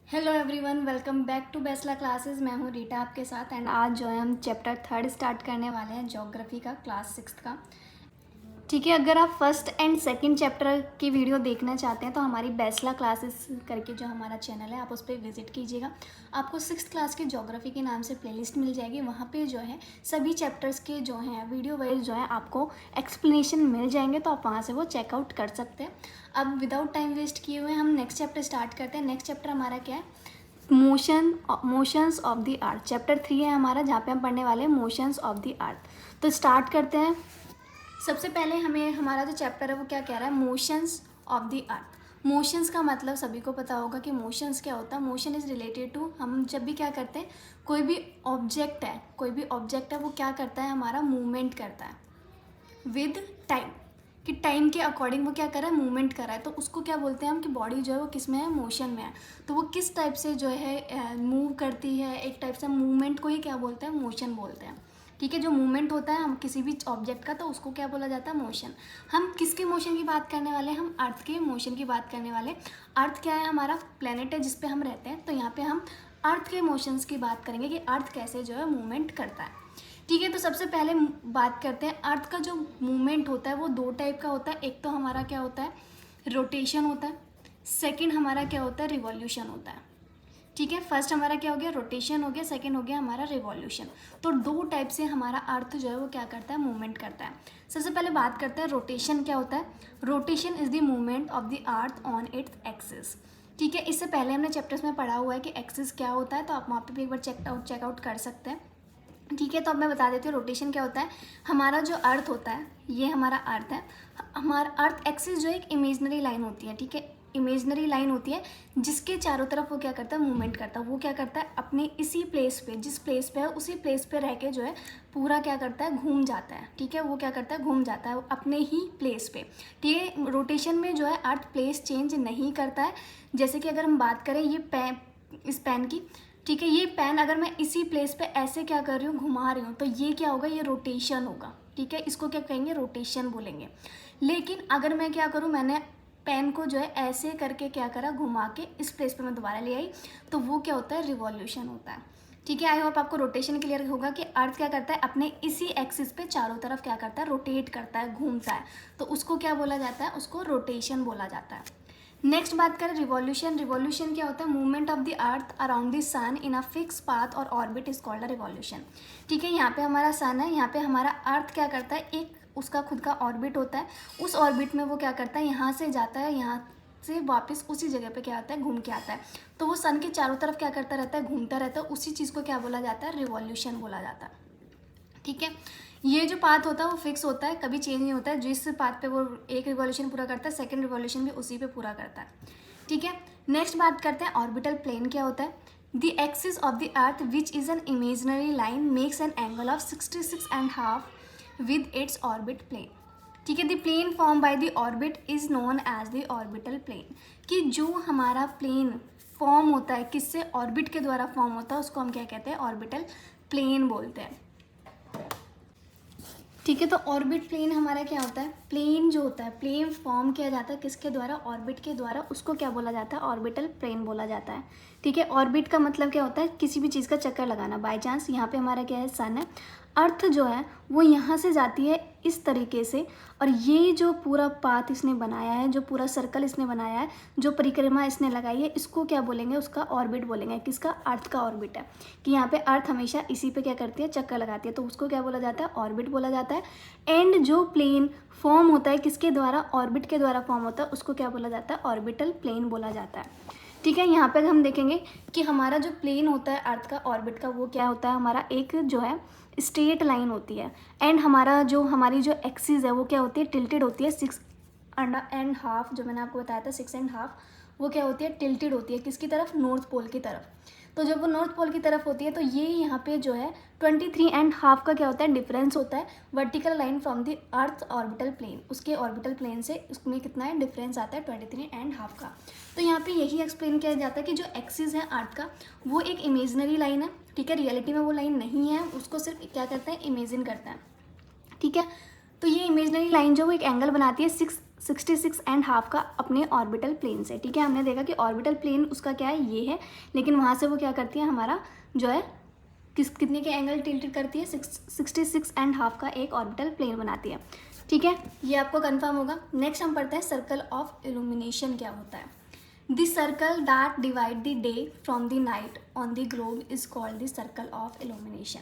Hello everyone, welcome back to Besla classes. मैं हूँ रीटा आपके साथ एंड आज जो है हम चैप्टर 3 स्टार्ट करने वाले हैं, ज्योग्राफी का, क्लास 6 का। ठीक है, अगर आप फर्स्ट एंड सेकंड चैप्टर की वीडियो देखना चाहते हैं तो हमारी बेसला क्लासेस करके जो हमारा चैनल है आप उस पर विजिट कीजिएगा। आपको 6th क्लास के ज्योग्राफी के नाम से प्लेलिस्ट मिल जाएगी। वहाँ पे जो है सभी चैप्टर्स के जो हैं वीडियो वाइज जो है आपको एक्सप्लेनेशन मिल जाएंगे, तो आप वहाँ से वो चेकआउट कर सकते हैं। अब विदाउट टाइम वेस्ट किए हुए हम नेक्स्ट चैप्टर स्टार्ट करते हैं। नेक्स्ट चैप्टर हमारा क्या है? Motions of the earth. Chapter 3 है हमारा, जहाँ पे हम पढ़ने वाले हैं मोशंस ऑफ द अर्थ। तो स्टार्ट करते हैं। सबसे पहले हमें हमारा जो चैप्टर है वो क्या कह रहा है? Motions of the earth. Motions का मतलब सभी को पता होगा कि मोशंस क्या होता है। मोशन इज़ रिलेटेड टू, हम जब भी क्या करते हैं, कोई भी ऑब्जेक्ट है वो क्या करता है, हमारा मूवमेंट करता है विद टाइम। कि टाइम के अकॉर्डिंग वो क्या कर रहा है, मूवमेंट कर रहा है। तो उसको क्या बोलते हैं हम कि बॉडी जो है वो किस में है, मोशन में है। तो वो किस टाइप से जो है मूव करती है, एक टाइप से मूवमेंट को ही क्या बोलते हैं, मोशन बोलते हैं। ठीक है, जो मूवमेंट होता है हम किसी भी ऑब्जेक्ट का, तो उसको क्या बोला जाता है, मोशन। हम किसके मोशन की बात करने वाले हैं? हम अर्थ के मोशन की बात करने वाले। अर्थ क्या है? हमारा प्लेनेट है जिसपे हम रहते हैं। तो यहाँ पे हम अर्थ के मोशंस की बात करेंगे कि अर्थ कैसे जो है मूवमेंट करता है। ठीक है, तो सबसे पहले बात करते हैं अर्थ का जो मूवमेंट होता है वो दो टाइप का होता है। एक तो हमारा क्या होता है, रोटेशन होता है। सेकंड हमारा क्या होता है, रिवॉल्यूशन होता है। ठीक है, फर्स्ट हमारा क्या हो गया, रोटेशन हो गया, सेकंड हो गया हमारा रिवॉल्यूशन। तो दो टाइप से हमारा अर्थ जो है वो क्या करता है, मूवमेंट करता है। सबसे पहले बात करते हैं रोटेशन क्या होता है। Rotation is the movement of the earth on its axis. ठीक है, इससे पहले हमने चैप्टर्स में पढ़ा हुआ है कि एक्सिस क्या होता है, तो आप वहाँ पे भी एक बार चेकआउट कर सकते हैं। ठीक है, तो अब मैं बता देती हूँ रोटेशन क्या होता है। हमारा जो अर्थ होता है, ये हमारा अर्थ है। हमारा अर्थ एक्सिस जो एक इमेजनरी लाइन होती है। ठीक है, इमेजनरी लाइन होती है जिसके चारों तरफ वो क्या करता है, मूवमेंट करता है। वो क्या करता है, अपने इसी प्लेस पे, जिस प्लेस पे है उसी प्लेस पे रह के जो है पूरा क्या करता है, घूम जाता है। ठीक है, वो क्या करता है, घूम जाता है अपने ही प्लेस पे। ठीक है, रोटेशन में जो है अर्थ प्लेस चेंज नहीं करता है। जैसे कि अगर हम बात करें ये इस पेन की, ठीक है, ये पेन अगर मैं इसी प्लेस पे ऐसे क्या कर रही हूँ, घुमा रही हूँ, तो ये क्या होगा, ये रोटेशन होगा। ठीक है, इसको क्या कहेंगे, रोटेशन बोलेंगे। लेकिन अगर मैं क्या करूँ, मैंने पेन को जो है ऐसे करके क्या करा, घुमा के इस प्लेस पे मैं दोबारा ले आई, तो वो क्या होता है, रिवॉल्यूशन होता है। ठीक है, आई होप आपको रोटेशन क्लियर होगा कि अर्थ क्या करता है, अपने इसी एक्सिस पे चारों तरफ क्या करता है, रोटेट करता है, घूमता है। तो उसको क्या बोला जाता है, उसको रोटेशन बोला जाता है। नेक्स्ट बात करें रिवॉल्यूशन। रिवॉल्यूशन क्या होता है, movement of the earth around the sun in a fix path और orbit is called a revolution. ठीक है, यहाँ पे हमारा सन है, यहाँ पे हमारा अर्थ क्या करता है, एक उसका खुद का ऑर्बिट होता है। उस ऑर्बिट में वो क्या करता है, यहाँ से जाता है, यहाँ से वापस उसी जगह पे क्या आता है, घूम के आता है। तो वो सन के चारों तरफ क्या करता रहता है, घूमता रहता है। उसी चीज़ को क्या बोला जाता है, रिवॉल्यूशन बोला जाता है। ठीक है, ये जो पाथ होता है वो फिक्स होता है, कभी चेंज नहीं होता है। जिस पाथ पे वो एक रिवॉल्यूशन पूरा करता है, सेकंड रिवॉल्यूशन भी उसी पे पूरा करता है। ठीक है, नेक्स्ट बात करते हैं ऑर्बिटल प्लेन क्या होता है। The axis of the earth which is an imaginary line makes an angle of 66.5 with its orbit plane. ठीक है, the plane form by the orbit is known as the orbital plane. कि जो हमारा plane form होता है किससे, orbit के द्वारा फॉर्म होता है, उसको हम क्या कहते हैं, ऑर्बिटल प्लेन बोलते हैं। ठीक है, तो ऑर्बिट प्लेन हमारा क्या होता है, प्लेन जो होता है, प्लेन फॉर्म किया जाता है किसके द्वारा, ऑर्बिट के द्वारा। उसको क्या बोला जाता है, ऑर्बिटल प्लेन बोला जाता है। ठीक है, ऑर्बिट का मतलब क्या होता है, किसी भी चीज़ का चक्कर लगाना। बाय चांस यहाँ पे हमारा क्या है, सन है। अर्थ जो है वो यहाँ से जाती है इस तरीके से, और ये जो पूरा पाथ इसने बनाया है, जो पूरा सर्कल इसने बनाया है, जो परिक्रमा इसने लगाई है, इसको क्या बोलेंगे, उसका ऑर्बिट बोलेंगे। किसका, अर्थ का ऑर्बिट है। कि यहाँ पे अर्थ हमेशा इसी पे क्या करती है, चक्कर लगाती है, तो उसको क्या बोला जाता है, ऑर्बिट बोला जाता है। एंड जो प्लेन फॉर्म होता है किसके द्वारा, ऑर्बिट के द्वारा फॉर्म होता है, उसको क्या बोला जाता है, ऑर्बिटल प्लेन बोला जाता है। ठीक है, यहाँ पे हम देखेंगे कि हमारा जो प्लेन होता है अर्थ का, ऑर्बिट का, वो क्या होता है, हमारा एक जो है स्ट्रेट लाइन होती है। एंड हमारा जो हमारी जो एक्सिस है वो क्या होती है, टिल्टेड होती है। 6.5 जो मैंने आपको बताया था, 6.5, वो क्या होती है, टिल्टेड होती है। किसकी तरफ, नॉर्थ पोल की तरफ। तो जब वो नॉर्थ पोल की तरफ होती है तो ये यहाँ पे जो है 23.5 का क्या होता है, डिफरेंस होता है, vertical line from the earth orbital plane. उसके ऑर्बिटल प्लेन से उसमें कितना है, डिफरेंस आता है 23.5 का। तो यहाँ पे यही एक्सप्लेन किया जाता है कि जो एक्सिस है अर्थ का, वो एक इमेजनरी लाइन है। ठीक है, रियलिटी में वो लाइन नहीं है, उसको सिर्फ क्या करता है, इमेजिन करता है। ठीक है, तो ये इमेजनरी लाइन जो वो एक एंगल बनाती है 66.5 का अपने ऑर्बिटल प्लेन से, ठीक है। हमने देखा कि ऑर्बिटल प्लेन उसका क्या है, ये है, लेकिन वहाँ से वो क्या करती है, हमारा जो है कितने के एंगल टिल्टेड करती है, 66.5 का एक ऑर्बिटल प्लेन बनाती है, ठीक है। ये आपको कंफर्म होगा। नेक्स्ट हम पढ़ते हैं सर्कल ऑफ इल्यूमिनेशन क्या होता है। The circle that divide the day from the night on the globe is called the circle of illumination.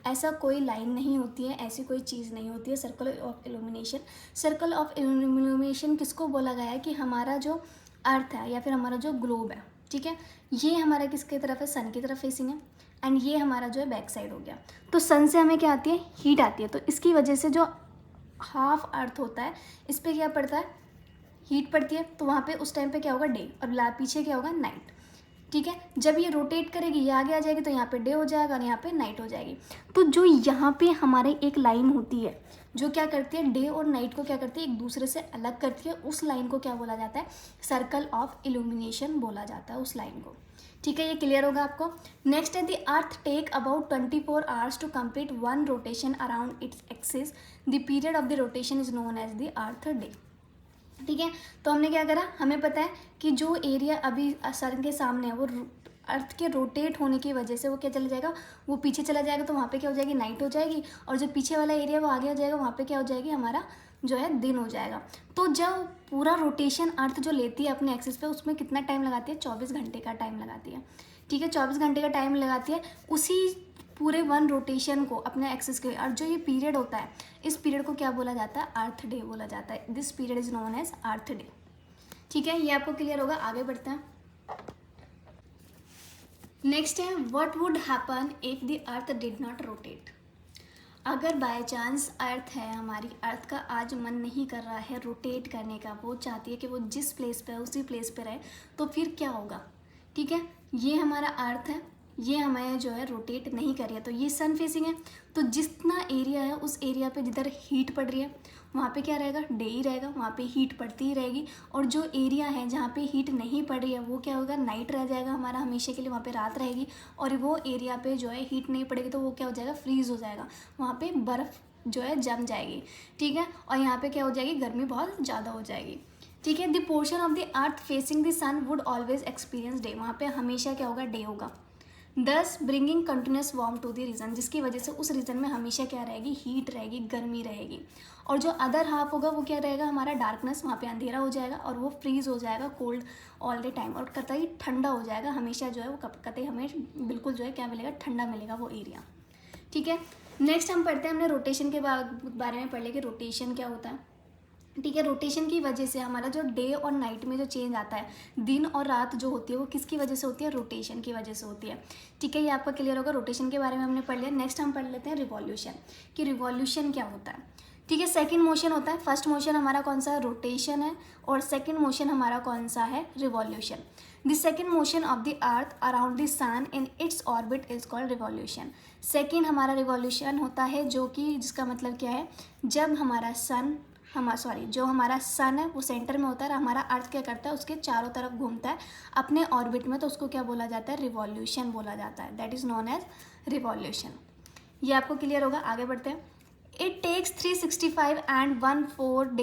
ऐसा कोई लाइन नहीं होती है, ऐसी कोई चीज़ नहीं होती है circle of illumination. Circle of illumination किसको बोला गया है कि हमारा जो अर्थ है या फिर हमारा जो ग्लोब है, ठीक है, ये हमारा किसकी तरफ है, सन की तरफ फेसिंग है, एंड ये हमारा जो है बैक साइड हो गया। तो सन से हमें क्या आती है, हीट आती है, तो इसकी वजह से जो हाफ अर्थ होता है इस पर क्या पड़ता है, हीट पड़ती है, तो वहाँ पे उस टाइम पे क्या होगा, डे, और पीछे क्या होगा, नाइट, ठीक है। जब ये रोटेट करेगी, ये आगे आ जाएगी, तो यहाँ पे डे हो जाएगा और यहाँ पे नाइट हो जाएगी। तो जो यहाँ पे हमारे एक लाइन होती है जो क्या करती है, डे और नाइट को क्या करती है, एक दूसरे से अलग करती है, उस लाइन को क्या बोला जाता है, सर्कल ऑफ इल्यूमिनेशन बोला जाता है उस लाइन को, ठीक है। ये क्लियर होगा आपको। नेक्स्ट है the earth take about 24 hours to complete one rotation around its axis. The period of the rotation is known as the earth day, ठीक है। तो हमने क्या करा, हमें पता है कि जो एरिया अभी सन के सामने है वो अर्थ के रोटेट होने की वजह से वो क्या चला जाएगा, वो पीछे चला जाएगा, तो वहाँ पे क्या हो जाएगी, नाइट हो जाएगी, और जो पीछे वाला एरिया वो आगे हो जाएगा, वहाँ पे क्या हो जाएगी, हमारा जो है दिन हो जाएगा। तो जब पूरा रोटेशन अर्थ जो लेती है अपने एक्सिस पे, उसमें कितना टाइम लगाती है, 24 घंटे का टाइम लगाती है, ठीक है। 24 घंटे का टाइम लगाती है उसी पूरे वन रोटेशन को अपने एक्सिस के, और जो ये पीरियड होता है इस पीरियड को क्या बोला जाता है, अर्थ डे बोला जाता है। This period is known as earth day, ठीक है। ये आपको क्लियर होगा। आगे बढ़ते हैं। नेक्स्ट है what would happen if the earth did not rotate. अगर बाय चांस अर्थ है हमारी, अर्थ का आज मन नहीं कर रहा है रोटेट करने का, वो चाहती है कि वो जिस प्लेस पे है उसी प्लेस पे रहे, तो फिर क्या होगा, ठीक है। ये हमारा अर्थ है, ये हमें जो है रोटेट नहीं कर रही है, तो ये सन फेसिंग है, तो जितना एरिया है उस एरिया पे जिधर हीट पड़ रही है वहाँ पे क्या रहेगा, डे ही रहेगा, वहाँ पे हीट पड़ती ही रहेगी। और जो एरिया है जहाँ पे हीट नहीं पड़ रही है वो क्या होगा, नाइट रह जाएगा हमारा हमेशा के लिए, वहाँ पे रात रहेगी। और वो एरिया पे जो है हीट नहीं पड़ेगी तो वो क्या हो जाएगा, फ्रीज हो जाएगा, वहाँ पे बर्फ़ जो है जम जाएगी, ठीक है। और यहाँ पे क्या हो जाएगी, गर्मी बहुत ज़्यादा हो जाएगी, ठीक है। The portion of the earth facing the sun would always experience day, वहाँ पे हमेशा क्या होगा, डे होगा। Thus bringing continuous warm to the region, जिसकी वजह से उस रीजन में हमेशा क्या रहेगी, हीट रहेगी, गर्मी रहेगी। और जो अदर हाफ होगा वो क्या रहेगा, हमारा डार्कनेस, वहाँ पे अंधेरा हो जाएगा और वो फ्रीज हो जाएगा, कोल्ड ऑल द टाइम, और कतई ठंडा हो जाएगा हमेशा, जो है वो कतई हमें बिल्कुल जो है क्या मिलेगा, ठंडा मिलेगा वो एरिया, ठीक है। नेक्स्ट हम पढ़ते हैं, हमने रोटेशन के बारे में पढ़ लिया कि रोटेशन क्या होता है, ठीक है। रोटेशन की वजह से हमारा जो डे और नाइट में जो चेंज आता है, दिन और रात जो होती है वो किसकी वजह से होती है, रोटेशन की वजह से होती है, ठीक है। ये आपका क्लियर होगा। रोटेशन के बारे में हमने पढ़ लिया। नेक्स्ट हम पढ़ लेते हैं रिवॉल्यूशन, कि रिवॉल्यूशन क्या होता है, ठीक है। सेकंड मोशन होता है, फर्स्ट मोशन हमारा कौन सा है, रोटेशन है, और सेकंड मोशन हमारा कौन सा है, revolution. The second motion of the earth around the sun in its orbit is called revolution. Second हमारा रिवॉल्यूशन होता है, जो कि जिसका मतलब क्या है, जब हमारा सन जो हमारा सन है वो सेंटर में होता है, हमारा अर्थ क्या करता है, उसके चारों तरफ घूमता है अपने ऑर्बिट में, तो उसको क्या बोला जाता है, रिवॉल्यूशन बोला जाता है। That is known as revolution. ये आपको क्लियर होगा। आगे बढ़ते हैं। It takes 365 and 1/4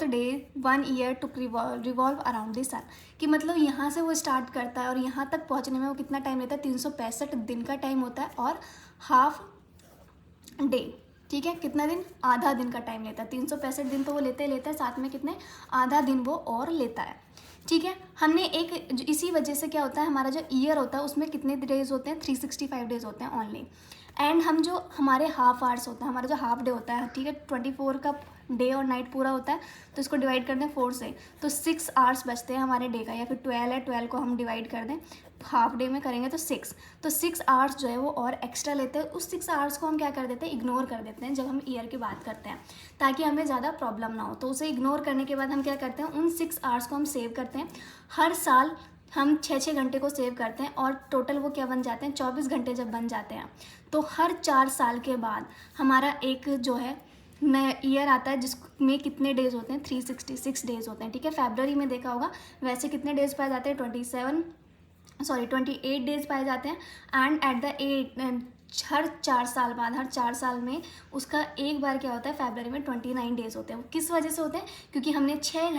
day 1 year to revolve around the sun, कि मतलब यहाँ से वो स्टार्ट करता है और यहाँ तक पहुँचने में वो कितना टाइम लेता है, 365 दिन का टाइम होता है, और हाफ डे, ठीक है। कितना दिन, आधा दिन का टाइम लेता है। 365 दिन तो वो लेते है, साथ में कितने, आधा दिन वो और लेता है, ठीक है। हमने एक इसी वजह से क्या होता है, हमारा जो ईयर होता है उसमें कितने डेज होते हैं, 365 डेज होते हैं ओनली। एंड हम जो हमारे हाफ आवर्स होता है, हमारा जो हाफ डे होता है, ठीक है, 24 का डे और नाइट पूरा होता है, तो इसको डिवाइड कर दें 4 से, तो 6 आवर्स बचते हैं हमारे डे का, या फिर 12 है, 12 को हम डिवाइड कर दें हाफ डे में करेंगे तो 6, तो 6 आवर्स जो है वो और एक्स्ट्रा लेते हैं। उस 6 आवर्स को हम क्या कर देते हैं, इग्नोर कर देते हैं जब हम ईयर की बात करते हैं, ताकि हमें ज़्यादा प्रॉब्लम ना हो। तो उसे इग्नोर करने के बाद हम क्या करते हैं, उन 6 आवर्स को हम सेव करते हैं। हर साल हम 6-6 घंटे को सेव करते हैं, और टोटल वो क्या बन जाते हैं, 24 घंटे जब बन जाते हैं, तो हर 4 साल के बाद हमारा एक जो है नया ईयर आता है, जिसमें कितने डेज होते हैं, 366 डेज होते हैं, ठीक है। फरवरी में देखा होगा, वैसे कितने डेज पाए जाते हैं, 28 डेज पाए जाते हैं। एंड एट द हर 4 साल बाद, हर 4 साल में उसका एक बार क्या होता है, फरवरी में 29 डेज होते हैं। वो किस वजह से होते हैं, क्योंकि हमने 6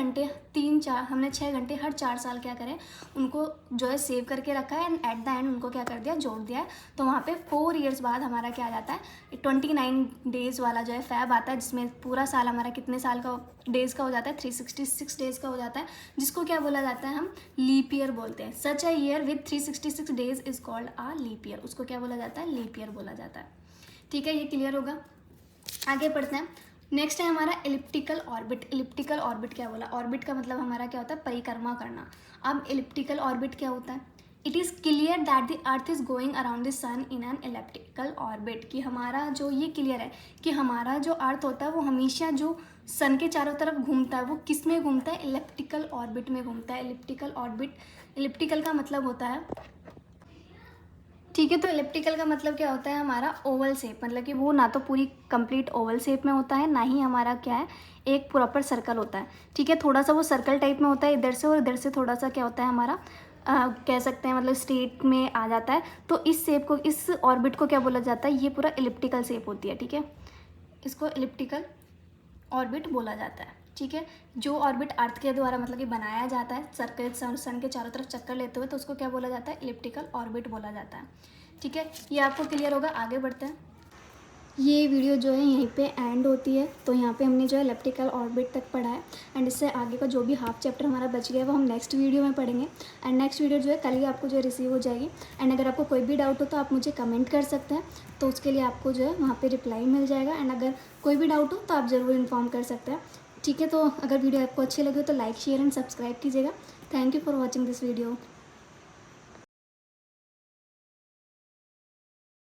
घंटे हर 4 साल क्या करें, उनको जो है सेव करके रखा है, एंड एट द एंड उनको क्या कर दिया, जोड़ दिया है। तो वहाँ पे 4 ईयर्स बाद हमारा क्या आ जाता है, 29 डेज़ वाला जो है फैब आता है, जिसमें पूरा साल हमारा कितने साल का डेज़ का हो जाता है, 366 डेज़ का हो जाता है, जिसको क्या बोला जाता है, हम लीप ईयर बोलते हैं। Such a year with 366 days is called a leap year, उसको क्या बोला जाता है, लीप ईयर बोला जाता है। ठीक है, ये क्लियर होगा। आगे पढ़ते हैं। नेक्स्ट है हमारा एलिप्टिकल ऑर्बिट। एलिप्टिकल ऑर्बिट क्या बोला, ऑर्बिट का मतलब हमारा क्या होता है, परिक्रमा करना। अब एलिप्टिकल ऑर्बिट क्या होता है, it is clear that the earth is going around the sun in an elliptical orbit, कि हमारा जो ये क्लियर है कि हमारा जो अर्थ होता है वो हमेशा जो सन के चारों तरफ घूमता है, वो किस में घूमता है, एलिप्टिकल ऑर्बिट में घूमता है। एलिप्टिकल ऑर्बिट, एलिप्टिकल का मतलब होता है, ठीक है, तो एलिप्टिकल का मतलब क्या होता है, हमारा ओवल शेप, मतलब कि वो ना तो पूरी कंप्लीट ओवल शेप में होता है, ना ही हमारा क्या है, एक प्रॉपर सर्कल होता है। ठीक है, थोड़ा सा वो सर्कल टाइप में होता है इधर से, और इधर से थोड़ा सा क्या होता है हमारा, कह सकते हैं मतलब स्ट्रेट में आ जाता है। तो इस शेप को, इस ऑर्बिट को क्या बोला जाता है, ये पूरा एलिप्टिकल शेप होती है। ठीक है, इसको एलिप्टिकल ऑर्बिट बोला जाता है। ठीक है, जो ऑर्बिट अर्थ के द्वारा मतलब कि बनाया जाता है, सर्कल सन के चारों तरफ चक्कर लेते हुए, तो उसको क्या बोला जाता है, एलिप्टिकल ऑर्बिट बोला जाता है। ठीक है, ये आपको क्लियर होगा। आगे बढ़ते हैं। ये वीडियो जो है यहीं पे एंड होती है। तो यहाँ पे हमने जो है एलिप्टिकल ऑर्बिट तक पढ़ा है, एंड इससे आगे का जो भी हाफ चैप्टर हमारा बच गया है वो हम नेक्स्ट वीडियो में पढ़ेंगे। एंड नेक्स्ट वीडियो जो है कल ही आपको जो है रिसीव हो जाएगी। एंड अगर आपको कोई भी डाउट हो तो आप मुझे कमेंट कर सकते हैं, तो उसके लिए आपको जो है वहाँ पर रिप्लाई मिल जाएगा। एंड अगर कोई भी डाउट हो तो आप ज़रूर इन्फॉर्म कर सकते हैं। ठीक है, तो अगर वीडियो आपको अच्छी लगी हो तो लाइक, शेयर एंड सब्सक्राइब कीजिएगा। Thank you for watching this video.